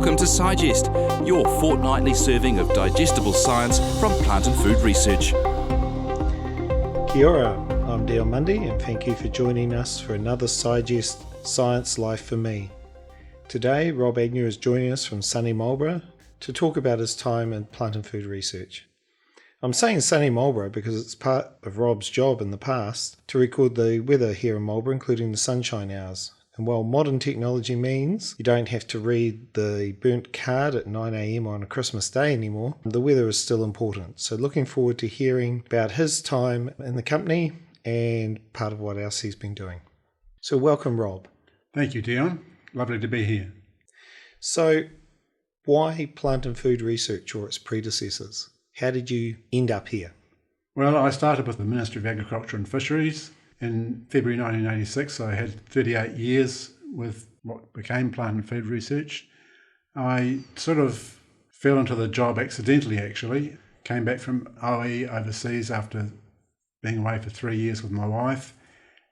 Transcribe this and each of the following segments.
Welcome to Scigest, your fortnightly serving of digestible science from plant and food research. Kia ora, I'm Dion Mundy and thank you for joining us for another Scigest Science Life for Me. Today, Rob Agnew is joining us from sunny Marlborough to talk about his time in plant and food research. I'm saying sunny Marlborough because it's part of Rob's job in the past to record the weather here in Marlborough, including the sunshine hours. And while modern technology means you don't have to read the burnt card at 9 a.m. on a Christmas day anymore, the weather is still important. So looking forward to hearing about his time in the company and part of what else he's been doing. So welcome, Rob. Thank you, Dion. Lovely to be here. So why plant and food research or its predecessors? How did you end up here? Well, I started with the Ministry of Agriculture and Fisheries in February 1986. So I had 38 years with what became plant and food research. I sort of fell into the job accidentally, actually. Came back from OE overseas after being away for 3 years with my wife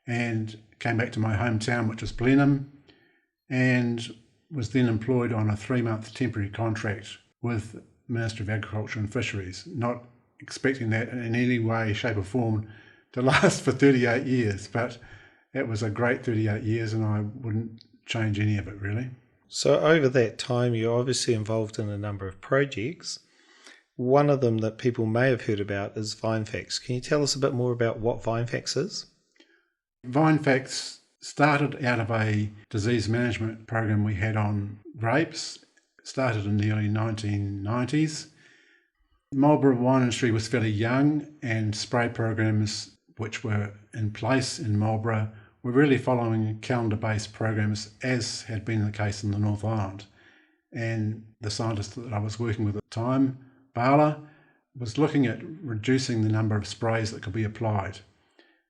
and came back to my hometown, which was Blenheim, and was then employed on a 3-month temporary contract with Ministry of Agriculture and Fisheries, not expecting that in any way, shape or form to last for 38 years, but it was a great 38 years and I wouldn't change any of it really. So over that time, you're obviously involved in a number of projects. One of them that people may have heard about is VineFacts. Can you tell us a bit more about what VineFacts is? VineFacts started out of a disease management program we had on grapes. It started in the early 1990s. The Marlborough wine industry was fairly young and spray programs which were in place in Marlborough were really following calendar-based programs as had been the case in the North Island. And the scientist that I was working with at the time, Bala, was looking at reducing the number of sprays that could be applied.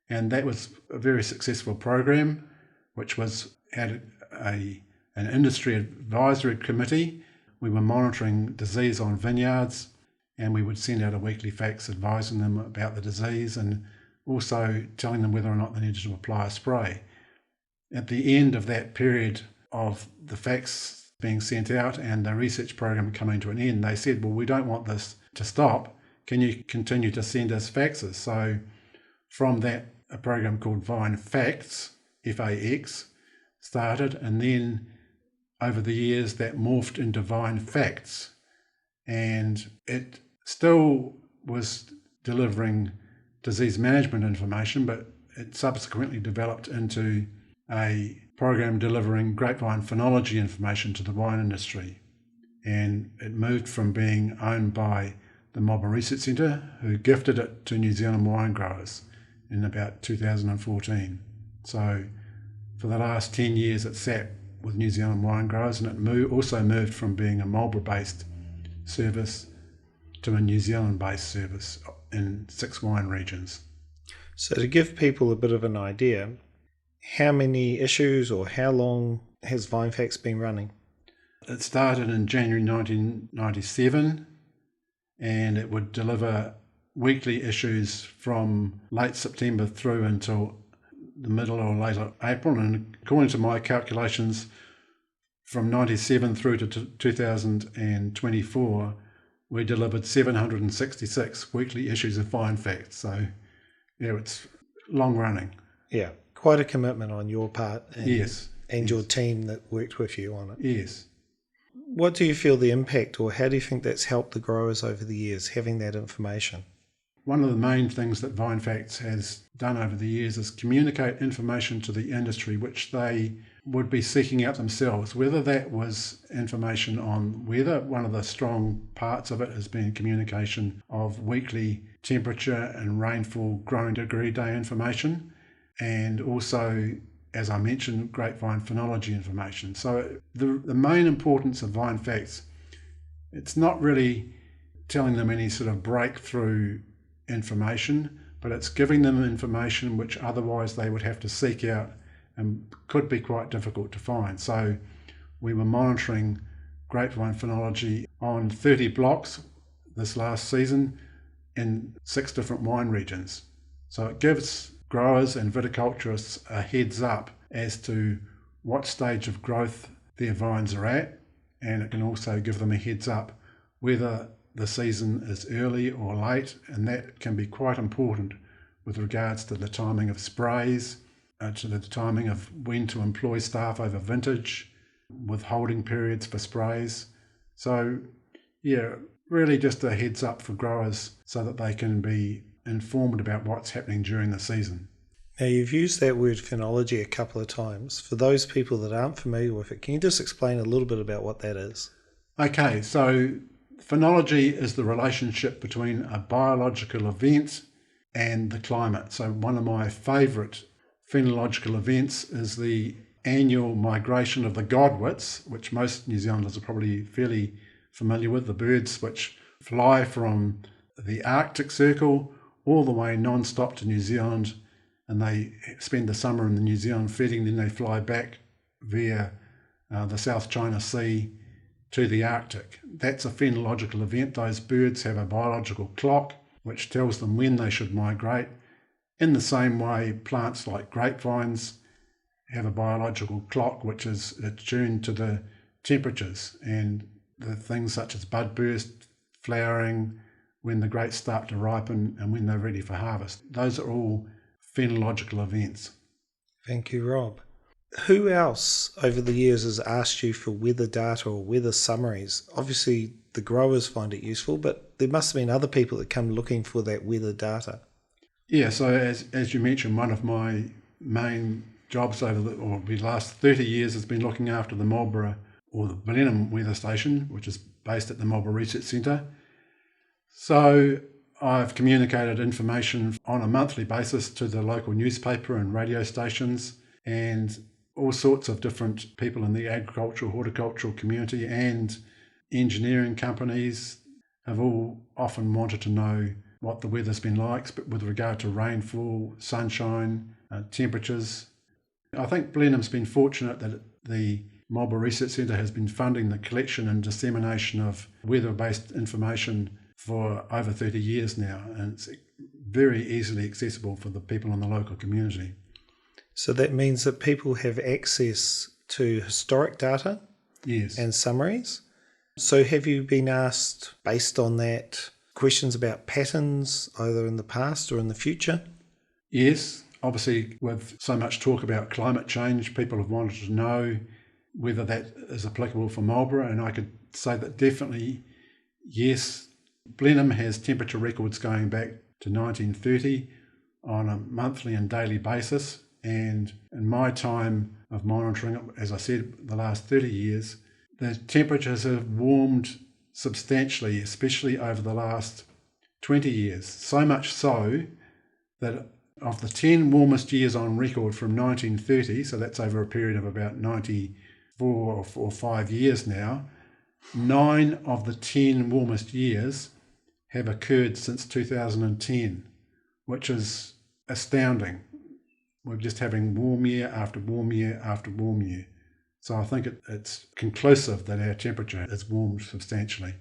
And that was a very successful program, which had an industry advisory committee. We were monitoring disease on vineyards, and we would send out a weekly fax advising them about the disease and also telling them whether or not they needed to apply a spray. At the end of that period of the fax being sent out and the research program coming to an end, they said, well, we don't want this to stop. Can you continue to send us faxes? So from that, a program called VineFacts, F-A-X, started, and then over the years that morphed into VineFacts, and it still was delivering disease management information, but it subsequently developed into a program delivering grapevine phenology information to the wine industry, and it moved from being owned by the Marlborough Research Centre, who gifted it to New Zealand wine growers in about 2014. So for the last 10 years it sat with New Zealand wine growers, and it also moved from being a Marlborough-based service to a New Zealand-based service in 6 wine regions. So to give people a bit of an idea, how many issues or how long has VineFacts been running? It started in January 1997, and it would deliver weekly issues from late September through until the middle or later April. And according to my calculations, from 97 through to 2024, we delivered 766 weekly issues of VineFacts. So, yeah, it's long running. Yeah, quite a commitment on your part. Yes. And your team that worked with you on it. Yes. What do you feel the impact, or how do you think that's helped the growers over the years, having that information? One of the main things that VineFacts has done over the years is communicate information to the industry which they would be seeking out themselves, whether that was information on weather. One of the strong parts of it has been communication of weekly temperature and rainfall growing degree day information, and also, as I mentioned, grapevine phenology information. So the main importance of VineFacts, it's not really telling them any sort of breakthrough information, but it's giving them information which otherwise they would have to seek out and could be quite difficult to find. So we were monitoring grapevine phenology on 30 blocks this last season in 6 different wine regions. So it gives growers and viticulturists a heads up as to what stage of growth their vines are at and it can also give them a heads up whether the season is early or late, and that can be quite important with regards to the timing of sprays, to the timing of when to employ staff over vintage, with holding periods for sprays. So yeah, really just a heads up for growers so that they can be informed about what's happening during the season. Now, you've used that word phenology a couple of times. For those people that aren't familiar with it, can you just explain a little bit about what that is? Okay, so phenology is the relationship between a biological event and the climate. So one of my favourite phenological events is the annual migration of the godwits, which most New Zealanders are probably fairly familiar with, the birds which fly from the Arctic Circle all the way non-stop to New Zealand, and they spend the summer in the New Zealand feeding, then they fly back via the South China Sea to the Arctic. That's a phenological event. Those birds have a biological clock which tells them when they should migrate. In the same way, plants like grapevines have a biological clock which is attuned to the temperatures and the things such as bud burst, flowering, when the grapes start to ripen and when they're ready for harvest. Those are all phenological events. Thank you, Rob. Who else over the years has asked you for weather data or weather summaries? Obviously, the growers find it useful, but there must have been other people that come looking for that weather data. Yeah, so as you mentioned, one of my main jobs over the last 30 years has been looking after the Marlborough or the Blenheim weather station, which is based at the Marlborough Research Centre. So I've communicated information on a monthly basis to the local newspaper and radio stations, and all sorts of different people in the agricultural, horticultural community and engineering companies have all often wanted to know what the weather's been like with regard to rainfall, sunshine, temperatures. I think Blenheim's been fortunate that the Marlborough Research Centre has been funding the collection and dissemination of weather-based information for over 30 years now, and it's very easily accessible for the people in the local community. So that means that people have access to historic data, Yes, and summaries. So have you been asked, based on that, questions about patterns either in the past or in the future? yes. Obviously, with so much talk about climate change, people have wanted to know whether that is applicable for Marlborough, and I could say that definitely yes. Blenheim has temperature records going back to 1930 on a monthly and daily basis, and in my time of monitoring it, as I said, the last 30 years, the temperatures have warmed substantially, especially over the last 20 years, so much so that of the 10 warmest years on record from 1930, so that's over a period of about 94 or 5 years now, 9 of the 10 warmest years have occurred since 2010, which is astounding. We're just having warm year after warm year after warm year. So I think it's conclusive that our temperature has warmed substantially.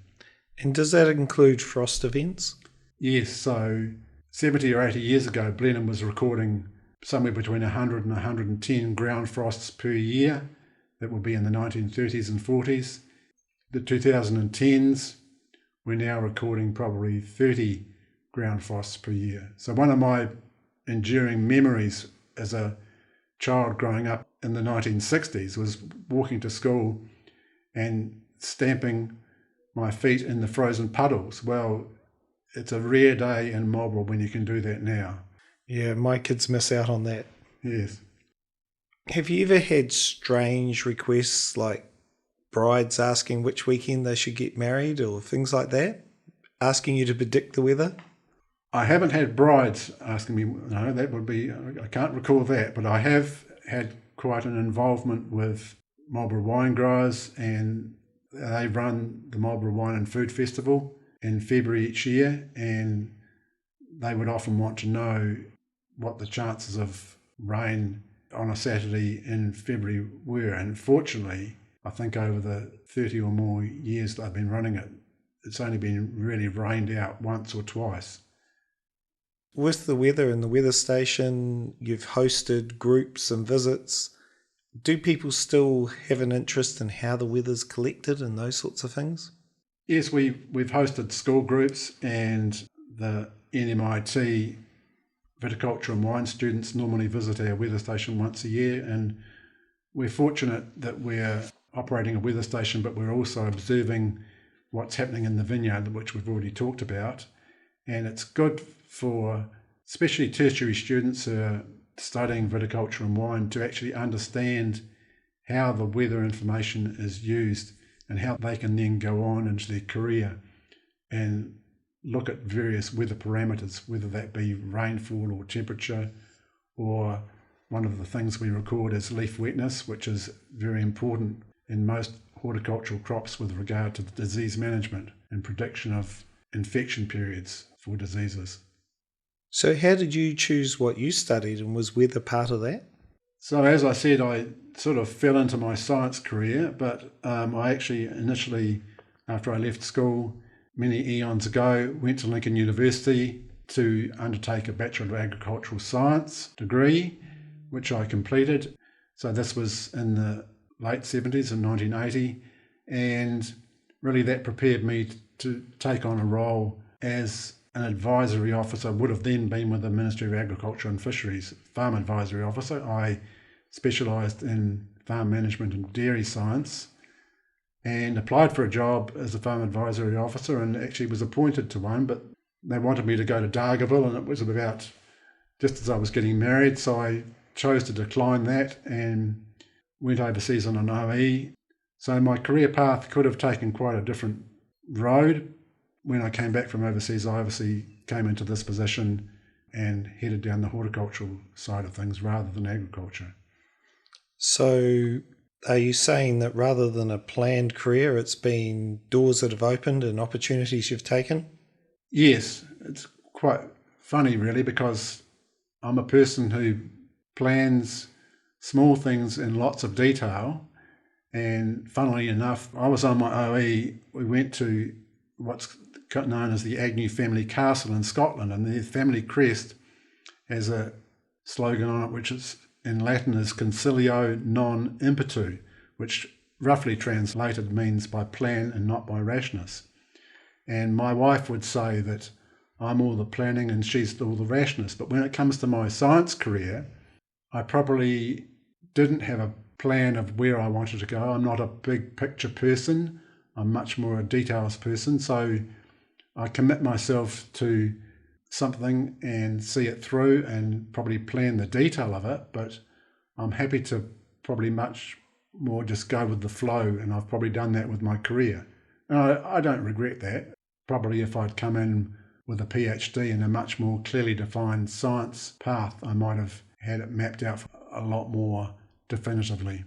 And does that include frost events? Yes, so 70 or 80 years ago, Blenheim was recording somewhere between 100 and 110 ground frosts per year. That would be in the 1930s and 40s. The 2010s, we're now recording probably 30 ground frosts per year. So one of my enduring memories as a child growing up in the 1960s was walking to school and stamping my feet in the frozen puddles. Well, it's a rare day in Marlborough when you can do that now. Yeah, my kids miss out on that. Yes. Have you ever had strange requests like brides asking which weekend they should get married or things like that? Asking you to predict the weather? I haven't had brides asking me, no, that would be, I can't recall that, but I have had quite an involvement with Marlborough wine growers, and they run the Marlborough Wine and Food Festival in February each year, and they would often want to know what the chances of rain on a Saturday in February were. And fortunately, I think over the 30 or more years that I've been running it, it's only been really rained out once or twice. With the weather and the weather station, you've hosted groups and visits. Do people still have an interest in how the weather's collected and those sorts of things? Yes, we've hosted school groups, and the NMIT viticulture and wine students normally visit our weather station once a year, and we're fortunate that we're operating a weather station, but we're also observing what's happening in the vineyard, which we've already talked about. And it's good for especially tertiary students who are studying viticulture and wine to actually understand how the weather information is used and how they can then go on into their career and look at various weather parameters, whether that be rainfall or temperature, or one of the things we record is leaf wetness, which is very important in most horticultural crops with regard to the disease management and prediction of infection periods for diseases. So how did you choose what you studied, and was weather part of that? So as I said, I sort of fell into my science career, but I actually initially, after I left school many eons ago, went to Lincoln University to undertake a Bachelor of Agricultural Science degree, which I completed. So this was in the late 70s in 1980, and really that prepared me to take on a role as an advisory officer. Would have then been with the Ministry of Agriculture and Fisheries, farm advisory officer. I specialised in farm management and dairy science and applied for a job as a farm advisory officer, and actually was appointed to one, but they wanted me to go to Dargaville, and it was about just as I was getting married, so I chose to decline that and went overseas on an OE. So my career path could have taken quite a different road. When I came back from overseas, I obviously came into this position and headed down the horticultural side of things rather than agriculture. So are you saying that rather than a planned career, it's been doors that have opened and opportunities you've taken? Yes, it's quite funny really, because I'm a person who plans small things in lots of detail, and funnily enough, I was on my OE, we went to what's known as the Agnew family castle in Scotland, and their family crest has a slogan on it which is in Latin is Concilio non impetu, which roughly translated means by plan and not by rashness. And my wife would say that I'm all the planning and she's all the rashness, but when it comes to my science career, I probably didn't have a plan of where I wanted to go. I'm not a big picture person. I'm much more a details person. So I commit myself to something and see it through and probably plan the detail of it, but I'm happy to probably much more just go with the flow, and I've probably done that with my career. And I don't regret that. Probably if I'd come in with a PhD and a much more clearly defined science path, I might have had it mapped out a lot more definitively.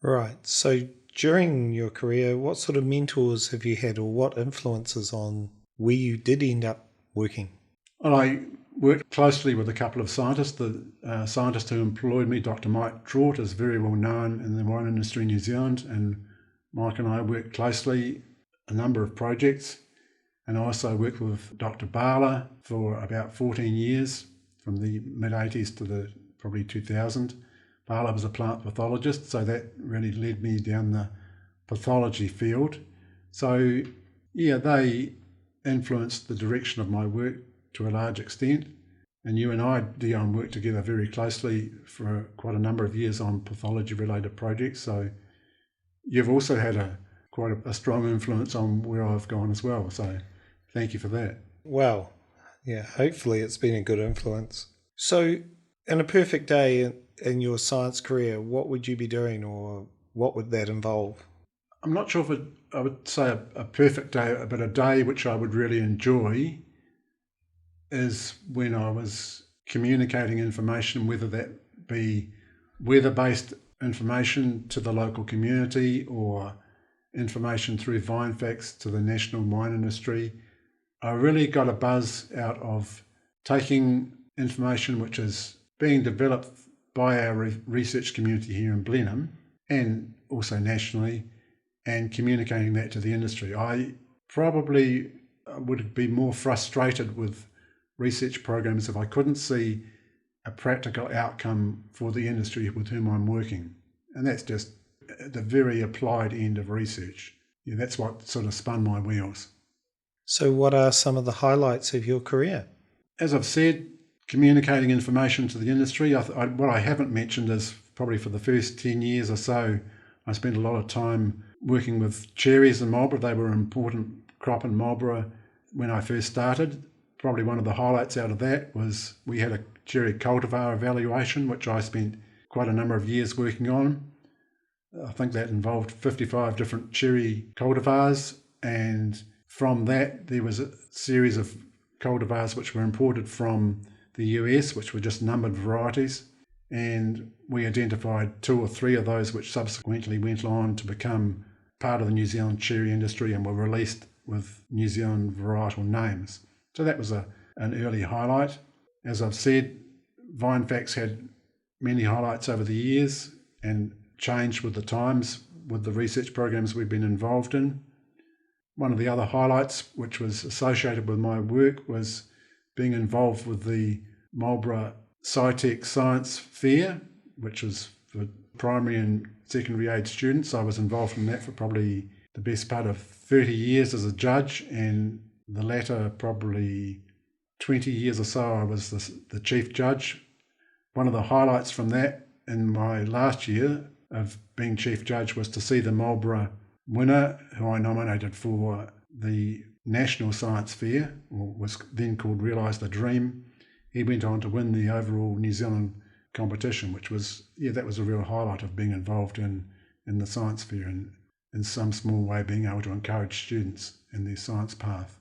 Right. So during your career, what sort of mentors have you had, or what influences on where you did end up working? Well, I worked closely with a couple of scientists. The scientist who employed me, Dr. Mike Trott, is very well known in the wine industry in New Zealand, and Mike and I worked closely a number of projects. And I also worked with Dr. Barler for about 14 years, from the mid-80s to the probably 2000. Barler was a plant pathologist, so that really led me down the pathology field. So, yeah, they influenced the direction of my work to a large extent. And you and I, Dion, worked together very closely for quite a number of years on pathology-related projects. So you've also had quite a strong influence on where I've gone as well. So thank you for that. Well, yeah, hopefully it's been a good influence. So in a perfect day in your science career, what would you be doing, or what would that involve? I'm not sure if I would say a perfect day, but a day which I would really enjoy is when I was communicating information, whether that be weather-based information to the local community or information through VineFacts to the national wine industry. I really got a buzz out of taking information which is being developed by our research community here in Blenheim and also nationally, and communicating that to the industry. I probably would be more frustrated with research programs if I couldn't see a practical outcome for the industry with whom I'm working. And that's just the very applied end of research. Yeah, that's what sort of spun my wheels. So what are some of the highlights of your career? As I've said, communicating information to the industry. What I haven't mentioned is probably for the first 10 years or so, I spent a lot of time working with cherries in Marlborough. They were an important crop in Marlborough when I first started. Probably one of the highlights out of that was we had a cherry cultivar evaluation, which I spent quite a number of years working on. I think that involved 55 different cherry cultivars, and from that there was a series of cultivars which were imported from the US, which were just numbered varieties, and we identified 2 or 3 of those which subsequently went on to become part of the New Zealand cherry industry and were released with New Zealand varietal names. So that was an early highlight. As I've said, VineFacts had many highlights over the years and changed with the times with the research programs we've been involved in. One of the other highlights which was associated with my work was being involved with the Marlborough SciTech Science Fair, which was for primary and secondary age students. I was involved in that for probably the best part of 30 years as a judge, and the latter probably 20 years or so I was the chief judge. One of the highlights from that in my last year of being chief judge was to see the Marlborough winner, who I nominated for the National Science Fair, or was then called Realise the Dream. He went on to win the overall New Zealand competition, which was, that was a real highlight of being involved in the science fair and in some small way being able to encourage students in their science path.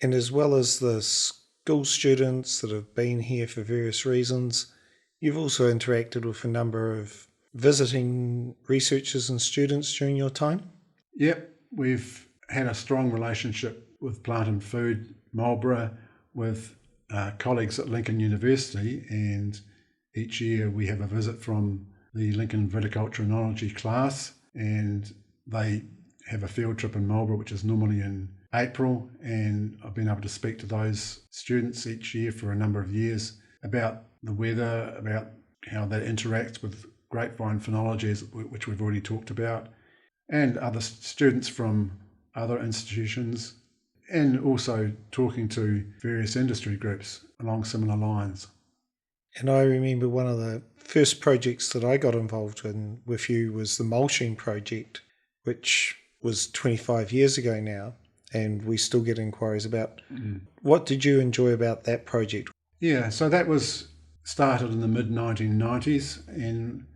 And as well as the school students that have been here for various reasons, you've also interacted with a number of visiting researchers and students during your time? Yep, we've had a strong relationship with Plant and Food Marlborough, with colleagues at Lincoln University, and each year we have a visit from the Lincoln Viticulture and Enology class, and they have a field trip in Marlborough, which is normally in April, and I've been able to speak to those students each year for a number of years about the weather, about how that interacts with grapevine phenology, which we've already talked about, and other students from other institutions, and also talking to various industry groups along similar lines. And I remember one of the first projects that I got involved in with you was the mulching project, which was 25 years ago now, and we still get inquiries about. What did you enjoy about that project? Yeah, so that was started in the mid-1990s, and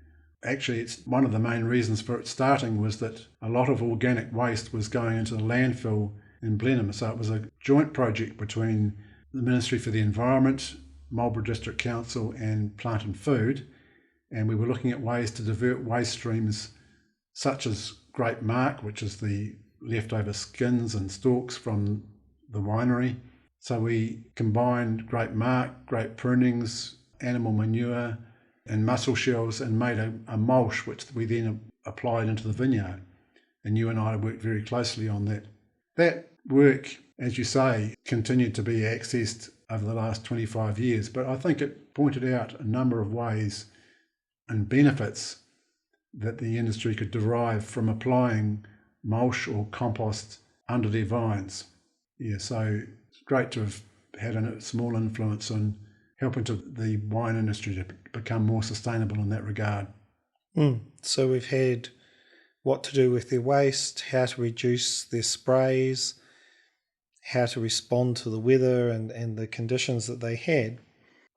actually it's one of the main reasons for it starting was that a lot of organic waste was going into the landfill in Blenheim. So it was a joint project between the Ministry for the Environment, Marlborough District Council and Plant and Food, and we were looking at ways to divert waste streams such as grape marc, which is the leftover skins and stalks from the winery. So we combined grape marc, grape prunings, animal manure and mussel shells and made a mulch which we then applied into the vineyard. And you and I worked very closely on that. That work, as you say, continued to be accessed over the last 25 years, but I think it pointed out a number of ways and benefits that the industry could derive from applying mulch or compost under their vines. Yeah, so it's great to have had a small influence on helping to the wine industry to become more sustainable in that regard. So we've had what to do with their waste, how to reduce their sprays, how to respond to the weather and the conditions that they had.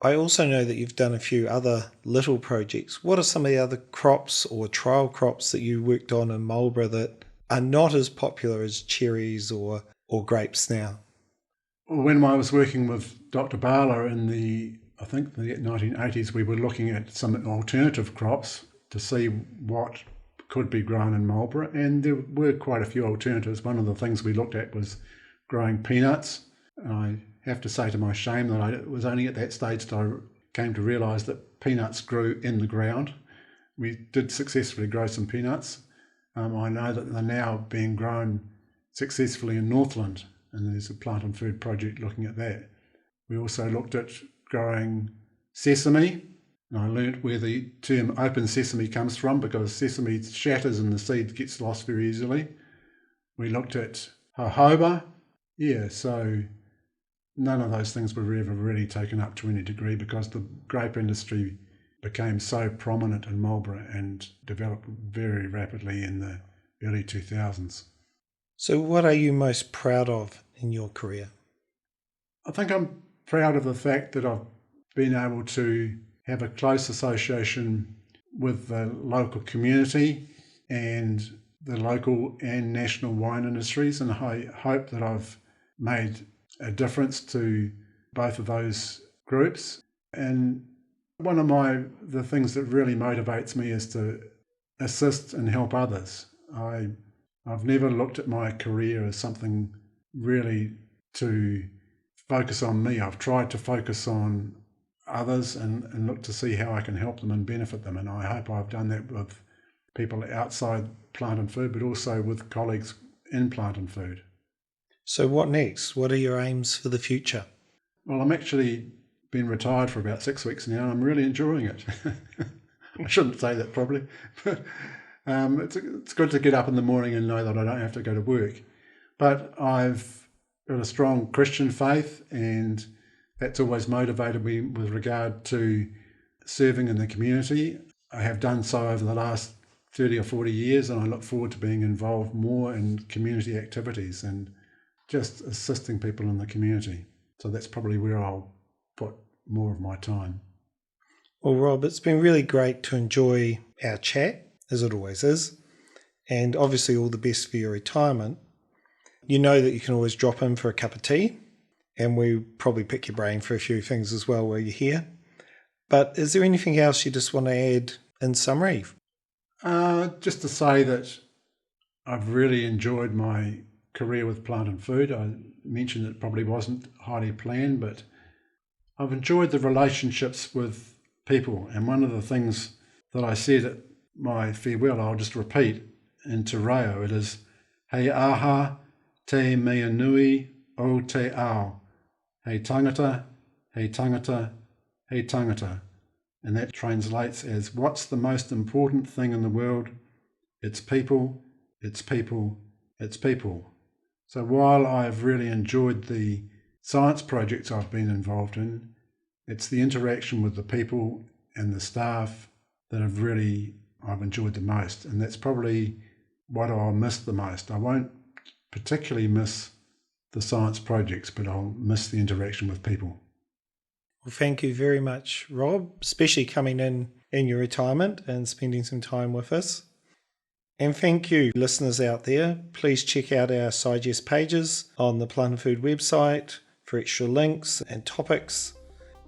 I also know that you've done a few other little projects. What are some of the other crops or trial crops that you worked on in Marlborough that are not as popular as cherries or grapes now? When I was working with Dr. Barlow in the 1980s, we were looking at some alternative crops to see what could be grown in Marlborough, and there were quite a few alternatives. One of the things we looked at was growing peanuts. I have to say to my shame that it was only at that stage that I came to realise that peanuts grew in the ground. We did successfully grow some peanuts. I know that they're now being grown successfully in Northland, and there's a Plant and Food project looking at that. We also looked at growing sesame. And I learnt where the term open sesame comes from, because sesame shatters and the seed gets lost very easily. We looked at jojoba. Yeah, so none of those things were ever really taken up to any degree, because the grape industry became so prominent in Marlborough and developed very rapidly in the early 2000s. So what are you most proud of in your career? I think I'm proud of the fact that I've been able to have a close association with the local community and the local and national wine industries, and I hope that I've made a difference to both of those groups. And one of the things that really motivates me is to assist and help others. I've never looked at my career as something really to focus on me. I've tried to focus on others and look to see how I can help them and benefit them. And I hope I've done that with people outside plant and food, but also with colleagues in plant and food. So what next? What are your aims for the future? Well, I'm actually been retired for about 6 weeks now, and I'm really enjoying it. I shouldn't say that probably, but it's good to get up in the morning and know that I don't have to go to work. But I've got a strong Christian faith, and that's always motivated me with regard to serving in the community. I have done so over the last 30 or 40 years, and I look forward to being involved more in community activities and just assisting people in the community. So that's probably where I'll put more of my time. Well, Rob, it's been really great to enjoy our chat, as it always is, and obviously all the best for your retirement. You know that you can always drop in for a cup of tea, and we probably pick your brain for a few things as well while you're here. But is there anything else you just want to add in summary? Just to say that I've really enjoyed my career with plant and food. I mentioned it probably wasn't highly planned, but I've enjoyed the relationships with people. And one of the things that I said at my farewell, I'll just repeat in Te Reo, it is, Hei aha te mea nui o te ao. Hei tangata, hei tangata, hei tangata. And that translates as, what's the most important thing in the world? It's people, it's people, it's people. So while I've really enjoyed the science projects I've been involved in, it's the interaction with the people and the staff that I've enjoyed the most. And that's probably what I'll miss the most. I won't particularly miss the science projects, but I'll miss the interaction with people. Well, thank you very much, Rob, especially coming in your retirement and spending some time with us. And thank you, listeners out there. Please check out our Scigest pages on the Plant and Food website for extra links and topics.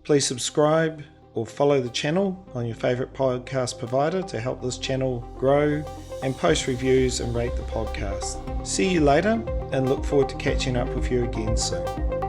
Please subscribe or follow the channel on your favourite podcast provider to help this channel grow, and post reviews and rate the podcast. See you later, and look forward to catching up with you again soon.